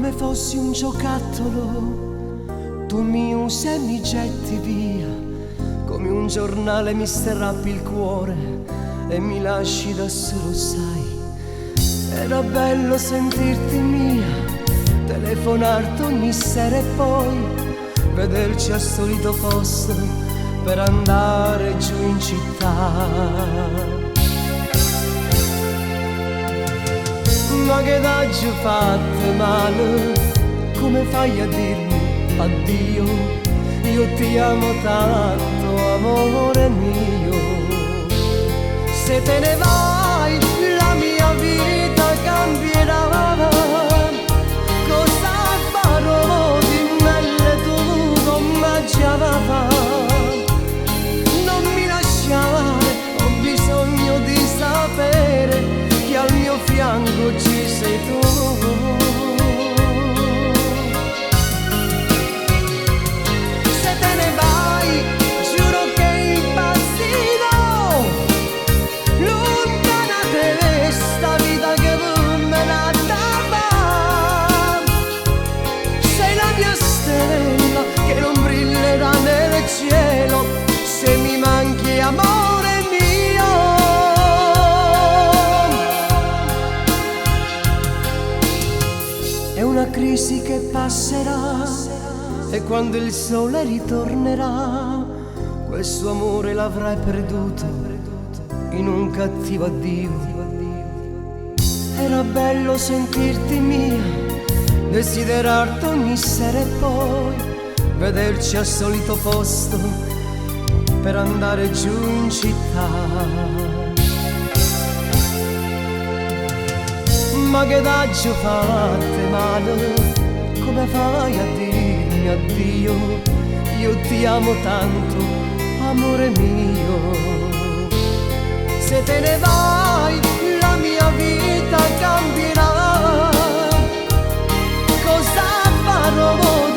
come fossi un giocattolo, tu mi usi e mi getti via, come un giornale mi strappi il cuore e mi lasci da solo, sai. Era bello sentirti mia, telefonarti ogni sera e poi vederci al solito posto per andare giù in città. Ma che t'hai fatto male, come fai a dirmi addio? Io ti amo tanto, amore mio. Se te ne vai la mia vita cambierà. Cosa farò di melle tu come già va? Non mi lasciare, ho bisogno di sapere che al mio fianco ci sei tu. Se te ne vai, giuro che impazzirò. Lontana te sta vita che me la dava. Sei la mia stella che non brillerà nel cielo se mi manchi, amore mio. È una crisi che passerà e quando il sole ritornerà questo amore l'avrai perduto in un cattivo addio. Era bello sentirti mia, desiderarti ogni sera e poi vederci al solito posto per andare giù in città. Ma che t'hai fatto male, come fai a dirmi addio? Io ti amo tanto, amore mio. Se te ne vai la mia vita cambierà. Cosa farò?